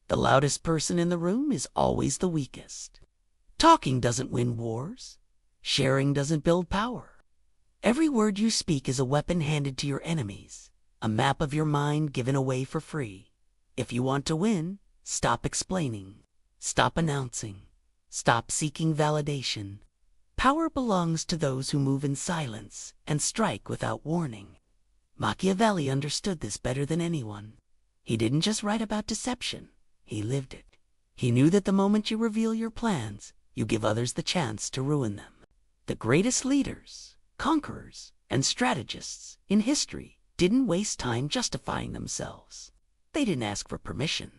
The loudest person in the room is always the weakest. Talking doesn't win wars. Sharing doesn't build power. Every word you speak is a weapon handed to your enemies, a map of your mind given away for free. If you want to win, stop explaining, stop announcing, stop seeking validation. Power belongs to those who move in silence and strike without warning. Machiavelli understood this better than anyone. He didn't just write about deception, he lived it. He knew that the moment you reveal your plans, you give others the chance to ruin them. The greatest leaders, conquerors, and strategists in history didn't waste time justifying themselves. They didn't ask for permission.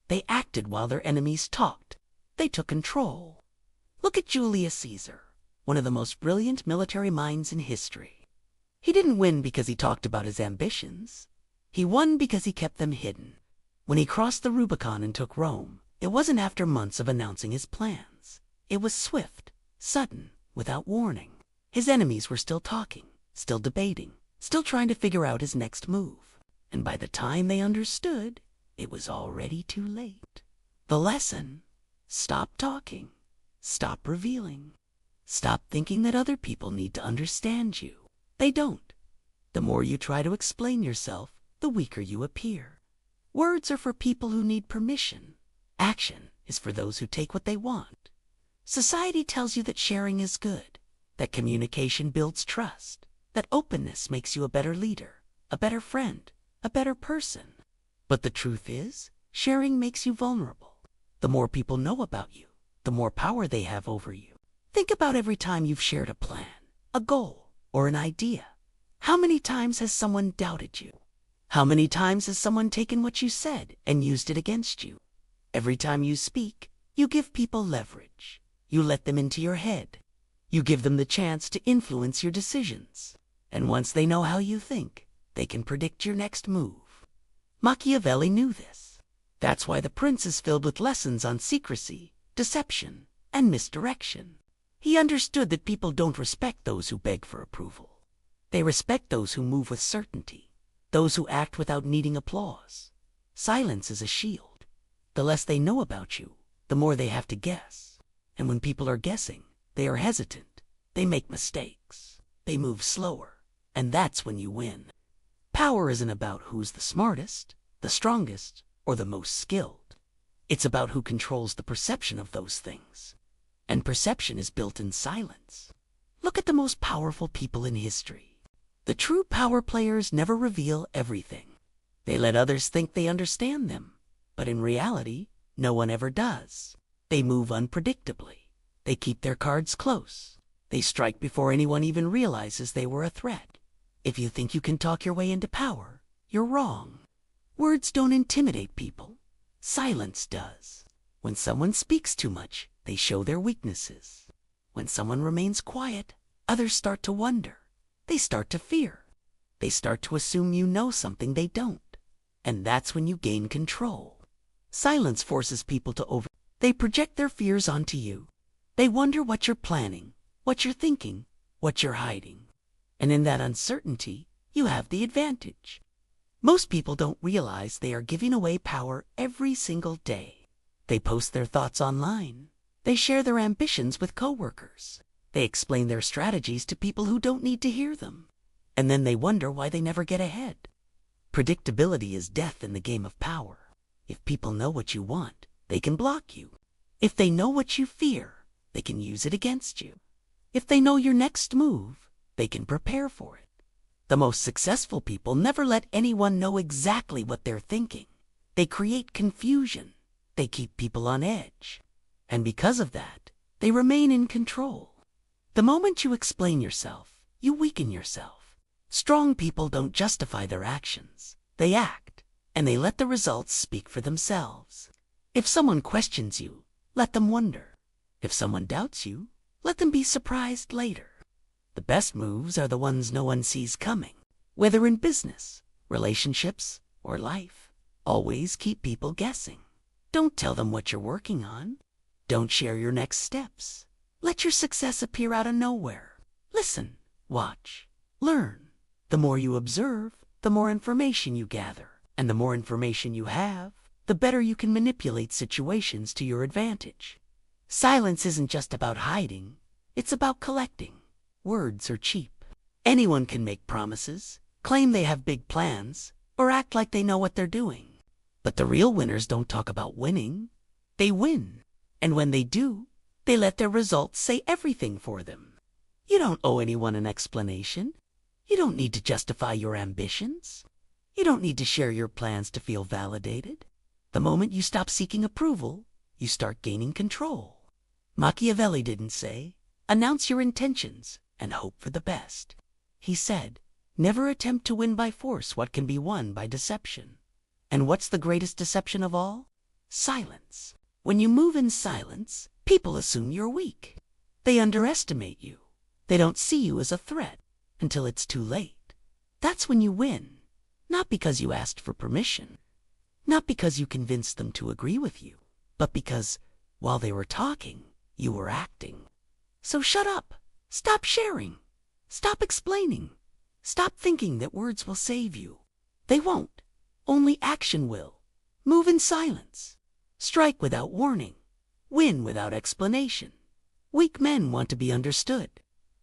They acted while their enemies talked. They took control. Look at Julius Caesar, one of the most brilliant military minds in history. He didn't win because he talked about his ambitions. He won because he kept them hidden. When he crossed the Rubicon and took Rome, it wasn't after months of announcing his plans. It was swift, sudden, without warning. His enemies were still talking, still debating, still trying to figure out his next move. And by the time they understood, it was already too late. The lesson: stop talking, stop revealing, stop thinking that other people need to understand you. They don't. The more you try to explain yourself, the weaker you appear. Words are for people who need permission. Action is for those who take what they want. Society tells you that sharing is good, that communication builds trust, that openness makes you a better leader, a better friend, a better person. But the truth is, sharing makes you vulnerable. The more people know about you, the more power they have over you. Think about every time you've shared a plan, a goal, or an idea. How many times has someone doubted you? How many times has someone taken what you said and used it against you? Every time you speak, you give people leverage. You let them into your head. You give them the chance to influence your decisions. And once they know how you think, they can predict your next move. Machiavelli knew this. That's why The Prince is filled with lessons on secrecy, deception, and misdirection. He understood that people don't respect those who beg for approval. They respect those who move with certainty, those who act without needing applause. Silence is a shield. The less they know about you, the more they have to guess. And when people are guessing, they are hesitant. They make mistakes. They move slower. And that's when you win. Power isn't about who's the smartest, the strongest, or the most skilled. It's about who controls the perception of those things. And perception is built in silence. Look at the most powerful people in history. The true power players never reveal everything. They let others think they understand them. But in reality, no one ever does. They move unpredictably. They keep their cards close. They strike before anyone even realizes they were a threat. If you think you can talk your way into power, you're wrong. Words don't intimidate people. Silence does. When someone speaks too much, they show their weaknesses. When someone remains quiet, others start to wonder. They start to fear. They start to assume you know something they don't. And that's when you gain control. Silence forces people to They project their fears onto you. They wonder what you're planning, what you're thinking, what you're hiding. And in that uncertainty, you have the advantage. Most people don't realize they are giving away power every single day. They post their thoughts online. They share their ambitions with coworkers. They explain their strategies to people who don't need to hear them. And then they wonder why they never get ahead. Predictability is death in the game of power. If people know what you want, they can block you. If they know what you fear, they can use it against you. If they know your next move, they can prepare for it. The most successful people never let anyone know exactly what they're thinking. They create confusion. They keep people on edge. And because of that, they remain in control. The moment you explain yourself, you weaken yourself. Strong people don't justify their actions. They act, and they let the results speak for themselves. If someone questions you, let them wonder. If someone doubts you, let them be surprised later. The best moves are the ones no one sees coming. Whether in business, relationships, or life, always keep people guessing. Don't tell them what you're working on. Don't share your next steps. Let your success appear out of nowhere. Listen, watch, learn. The more you observe, the more information you gather. And the more information you have, the better you can manipulate situations to your advantage. Silence isn't just about hiding, it's about collecting. Words are cheap. Anyone can make promises, claim they have big plans, or act like they know what they're doing. But the real winners don't talk about winning. They win. And when they do, they let their results say everything for them. You don't owe anyone an explanation. You don't need to justify your ambitions. You don't need to share your plans to feel validated. The moment you stop seeking approval, you start gaining control. Machiavelli didn't say, "Announce your intentions and hope for the best." He said, "Never attempt to win by force what can be won by deception." And what's the greatest deception of all? Silence. When you move in silence, people assume you're weak. They underestimate you. They don't see you as a threat until it's too late. That's when you win. Not because you asked for permission. Not because you convinced them to agree with you. But because, while they were talking, you were acting. So shut up. Stop sharing. Stop explaining. Stop thinking that words will save you. They won't. Only action will. Move in silence. Strike without warning. Win without explanation. Weak men want to be understood.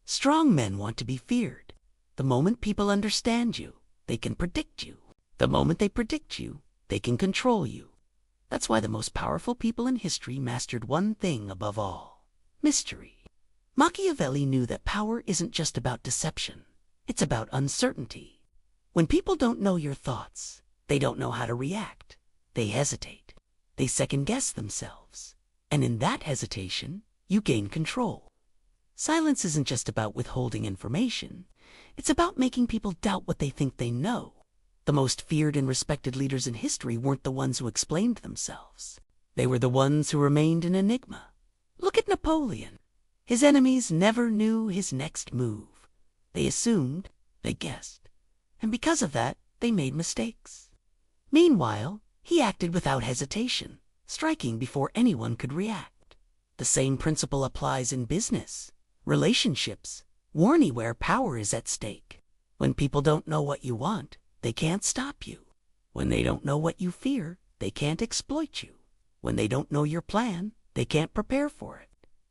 Strong men want to be feared. The moment people understand you, they can predict you. The moment they predict you, they can control you. That's why the most powerful people in history mastered one thing above all: mystery. Machiavelli knew that power isn't just about deception. It's about uncertainty. When people don't know your thoughts, they don't know how to react. They hesitate. They second-guess themselves. And in that hesitation, you gain control. Silence isn't just about withholding information. It's about making people doubt what they think they know. The most feared and respected leaders in history weren't the ones who explained themselves. They were the ones who remained an enigma. Look at Napoleon. His enemies never knew his next move. They assumed, they guessed. And because of that, they made mistakes. Meanwhile, he acted without hesitation, striking before anyone could react. The same principle applies in business, relationships, war, anywhere power is at stake. When people don't know what you want, they can't stop you. When they don't know what you fear, they can't exploit you. When they don't know your plan, they can't prepare for it.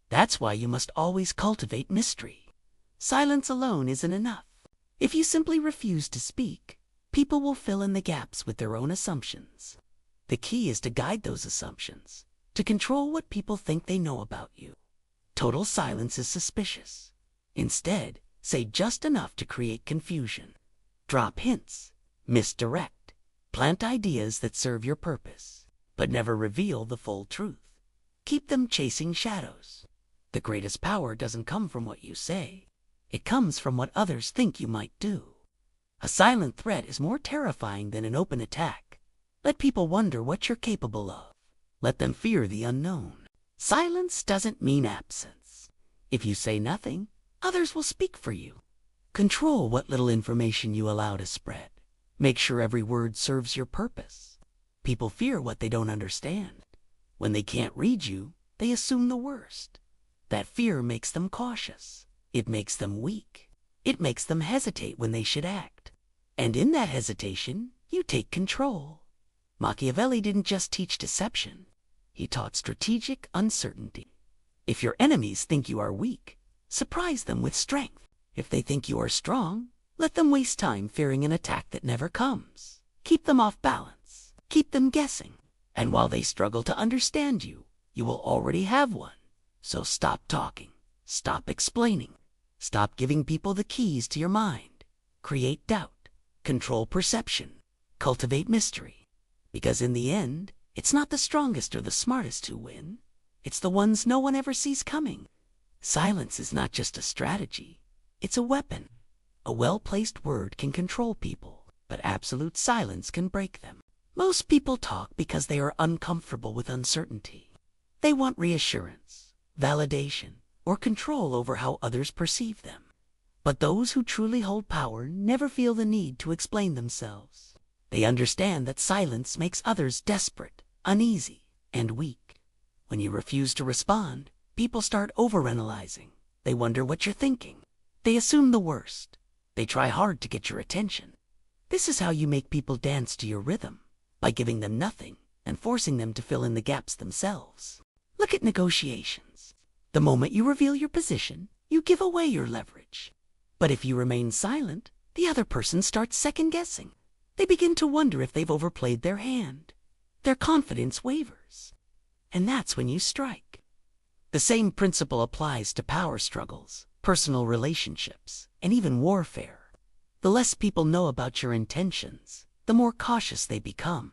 That's why you must always cultivate mystery. Silence alone isn't enough. If you simply refuse to speak, people will fill in the gaps with their own assumptions. The key is to guide those assumptions, to control what people think they know about you. Total silence is suspicious. Instead, say just enough to create confusion. Drop hints, misdirect, plant ideas that serve your purpose, but never reveal the full truth. Keep them chasing shadows. The greatest power doesn't come from what you say. It comes from what others think you might do. A silent threat is more terrifying than an open attack. Let people wonder what you're capable of. Let them fear the unknown. Silence doesn't mean absence. If you say nothing, others will speak for you. Control what little information you allow to spread. Make sure every word serves your purpose. People fear what they don't understand. When they can't read you, they assume the worst. That fear makes them cautious. It makes them weak. It makes them hesitate when they should act. And in that hesitation, you take control. Machiavelli didn't just teach deception. He taught strategic uncertainty. If your enemies think you are weak, surprise them with strength. If they think you are strong, let them waste time fearing an attack that never comes. Keep them off balance. Keep them guessing. And while they struggle to understand you, you will already have one. So stop talking. Stop explaining. Stop giving people the keys to your mind. Create doubt. Control perception. Cultivate mystery. Because in the end, it's not the strongest or the smartest who win. It's the ones no one ever sees coming. Silence is not just a strategy. It's a weapon. A well-placed word can control people, but absolute silence can break them. Most people talk because they are uncomfortable with uncertainty. They want reassurance, validation, or control over how others perceive them. But those who truly hold power never feel the need to explain themselves. They understand that silence makes others desperate, uneasy, and weak. When you refuse to respond, people start overanalyzing. They wonder what you're thinking. They assume the worst. They try hard to get your attention. This is how you make people dance to your rhythm, by giving them nothing and forcing them to fill in the gaps themselves. Look at negotiations. The moment you reveal your position, you give away your leverage. But if you remain silent, the other person starts second-guessing. They begin to wonder if they've overplayed their hand. Their confidence wavers. And that's when you strike. The same principle applies to power struggles, personal relationships, and even warfare. The less people know about your intentions, the more cautious they become.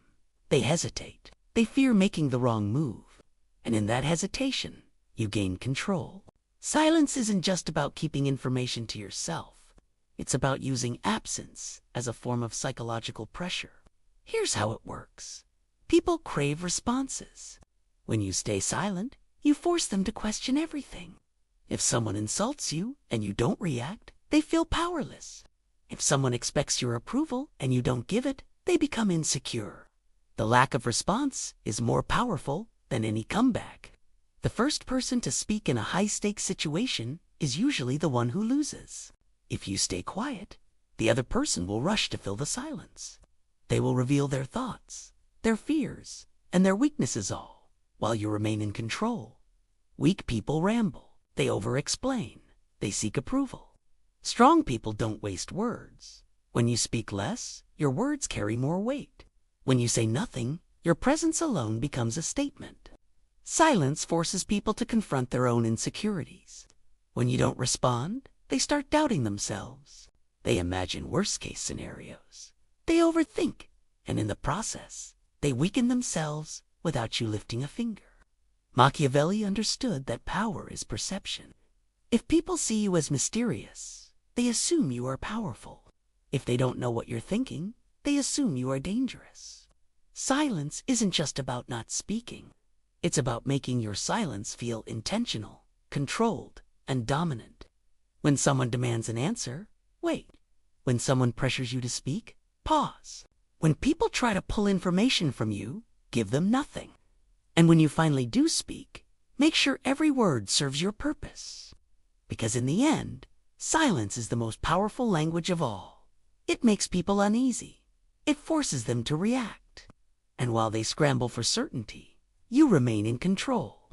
They hesitate. They fear making the wrong move. And in that hesitation, you gain control. Silence isn't just about keeping information to yourself. It's about using absence as a form of psychological pressure. Here's how it works. People crave responses. When you stay silent, you force them to question everything. If someone insults you and you don't react, they feel powerless. If someone expects your approval and you don't give it, they become insecure. The lack of response is more powerful than any comeback. The first person to speak in a high-stakes situation is usually the one who loses. If you stay quiet, the other person will rush to fill the silence. They will reveal their thoughts, their fears, and their weaknesses all, while you remain in control. Weak people ramble. They over-explain. They seek approval. Strong people don't waste words. When you speak less, your words carry more weight. When you say nothing, your presence alone becomes a statement. Silence forces people to confront their own insecurities. When you don't respond, they start doubting themselves. They imagine worst-case scenarios. They overthink, and in the process, they weaken themselves without you lifting a finger. Machiavelli understood that power is perception. If people see you as mysterious, they assume you are powerful. If they don't know what you're thinking, they assume you are dangerous. Silence isn't just about not speaking. It's about making your silence feel intentional, controlled, and dominant. When someone demands an answer, wait. When someone pressures you to speak, pause. When people try to pull information from you, give them nothing. And when you finally do speak, make sure every word serves your purpose. Because in the end, silence is the most powerful language of all. It makes people uneasy. It forces them to react. And while they scramble for certainty, you remain in control.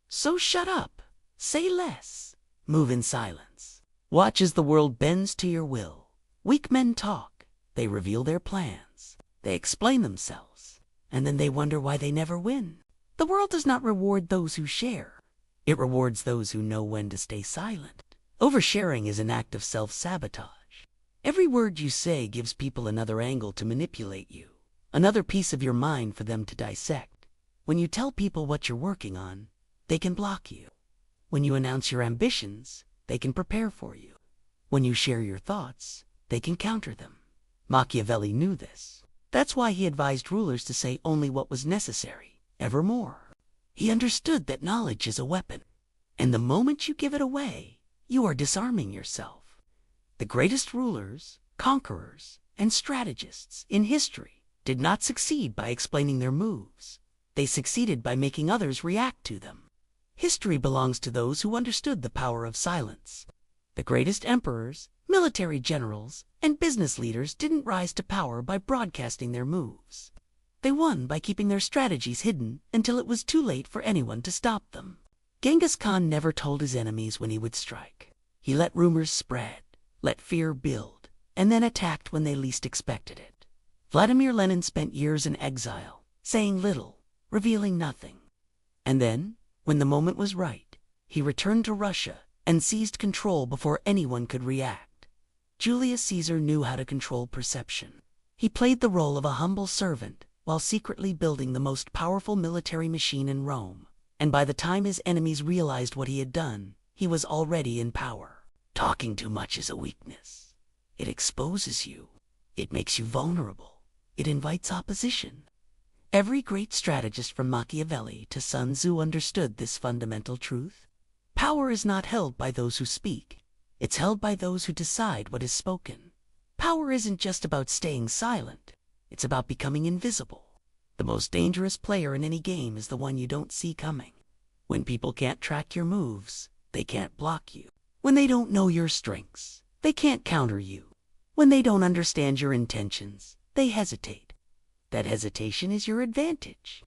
So shut up, say less, move in silence. Watch as the world bends to your will. Weak men talk. They reveal their plans. They explain themselves. And then they wonder why they never win. The world does not reward those who share. It rewards those who know when to stay silent. Oversharing is an act of self-sabotage. Every word you say gives people another angle to manipulate you, another piece of your mind for them to dissect. When you tell people what you're working on, they can block you. When you announce your ambitions, they can prepare for you. When you share your thoughts, they can counter them. Machiavelli knew this. That's why he advised rulers to say only what was necessary. Evermore. He understood that knowledge is a weapon, and the moment you give it away, you are disarming yourself. The greatest rulers, conquerors, and strategists in history did not succeed by explaining their moves. They succeeded by making others react to them. History belongs to those who understood the power of silence. The greatest emperors, military generals, and business leaders didn't rise to power by broadcasting their moves. They won by keeping their strategies hidden until it was too late for anyone to stop them. Genghis Khan never told his enemies when he would strike. He let rumors spread, let fear build, and then attacked when they least expected it. Vladimir Lenin spent years in exile, saying little, revealing nothing. And then, when the moment was right, he returned to Russia and seized control before anyone could react. Julius Caesar knew how to control perception. He played the role of a humble servant, while secretly building the most powerful military machine in Rome. And by the time his enemies realized what he had done, he was already in power. Talking too much is a weakness. It exposes you. It makes you vulnerable. It invites opposition. Every great strategist from Machiavelli to Sun Tzu understood this fundamental truth. Power is not held by those who speak. It's held by those who decide what is spoken. Power isn't just about staying silent. It's about becoming invisible. The most dangerous player in any game is the one you don't see coming. When people can't track your moves, they can't block you. When they don't know your strengths, they can't counter you. When they don't understand your intentions, they hesitate. That hesitation is your advantage.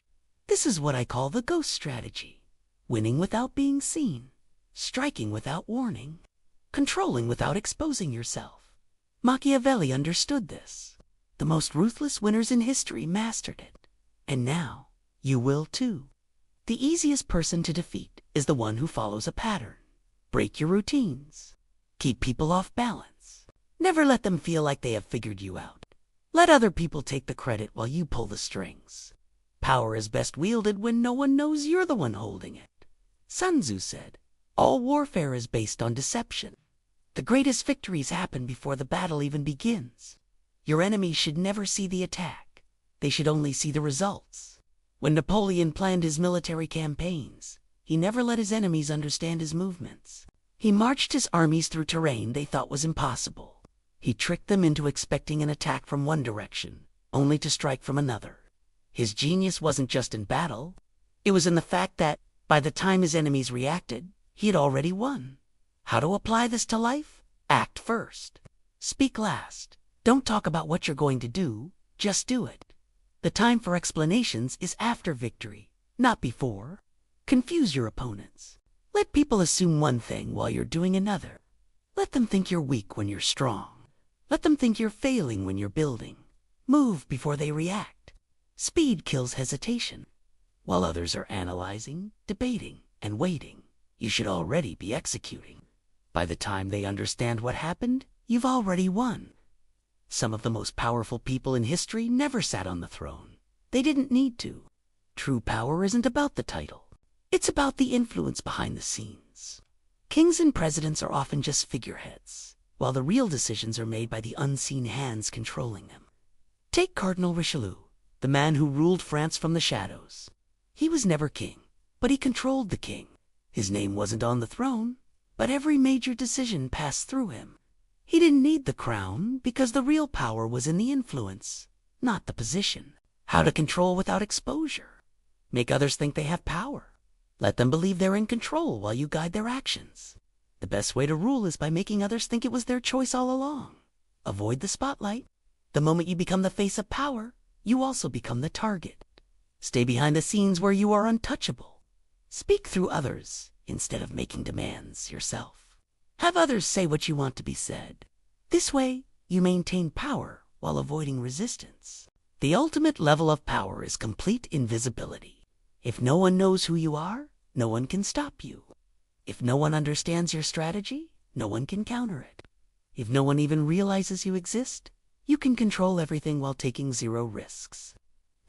This is what I call the ghost strategy. Winning without being seen, striking without warning, controlling without exposing yourself. Machiavelli understood this. The most ruthless winners in history mastered it. And now, you will too. The easiest person to defeat is the one who follows a pattern. Break your routines. Keep people off balance. Never let them feel like they have figured you out. Let other people take the credit while you pull the strings. Power is best wielded when no one knows you're the one holding it. Sun Tzu said, all warfare is based on deception. The greatest victories happen before the battle even begins. Your enemies should never see the attack. They should only see the results. When Napoleon planned his military campaigns, he never let his enemies understand his movements. He marched his armies through terrain they thought was impossible. He tricked them into expecting an attack from one direction, only to strike from another. His genius wasn't just in battle. It was in the fact that, by the time his enemies reacted, he had already won. How to apply this to life? Act first. Speak last. Don't talk about what you're going to do, just do it. The time for explanations is after victory, not before. Confuse your opponents. Let people assume one thing while you're doing another. Let them think you're weak when you're strong. Let them think you're failing when you're building. Move before they react. Speed kills hesitation. While others are analyzing, debating, and waiting, you should already be executing. By the time they understand what happened, you've already won. Some of the most powerful people in history never sat on the throne. They didn't need to. True power isn't about the title. It's about the influence behind the scenes. Kings and presidents are often just figureheads, while the real decisions are made by the unseen hands controlling them. Take Cardinal Richelieu, the man who ruled France from the shadows. He was never king, but he controlled the king. His name wasn't on the throne, but every major decision passed through him. He didn't need the crown because the real power was in the influence, not the position. How to control without exposure. Make others think they have power. Let them believe they're in control while you guide their actions. The best way to rule is by making others think it was their choice all along. Avoid the spotlight. The moment you become the face of power, you also become the target. Stay behind the scenes where you are untouchable. Speak through others instead of making demands yourself. Have others say what you want to be said. This way, you maintain power while avoiding resistance. The ultimate level of power is complete invisibility. If no one knows who you are, no one can stop you. If no one understands your strategy, no one can counter it. If no one even realizes you exist, you can control everything while taking zero risks.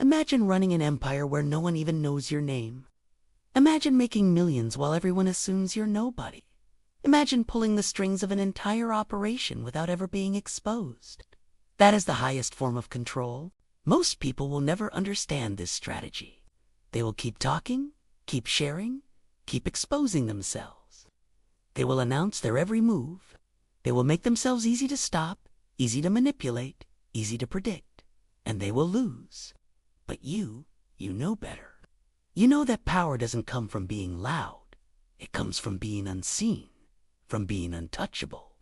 Imagine running an empire where no one even knows your name. Imagine making millions while everyone assumes you're nobody. Imagine pulling the strings of an entire operation without ever being exposed. That is the highest form of control. Most people will never understand this strategy. They will keep talking, keep sharing, keep exposing themselves. They will announce their every move. They will make themselves easy to stop, easy to manipulate, easy to predict, and they will lose. But you know better. You know that power doesn't come from being loud. It comes from being unseen, from being untouchable,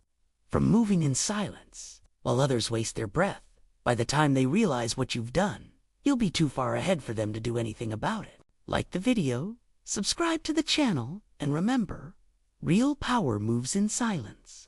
from moving in silence while others waste their breath. By the time they realize what you've done, you'll be too far ahead for them to do anything about it. Like the video, subscribe to the channel, and remember, real power moves in silence.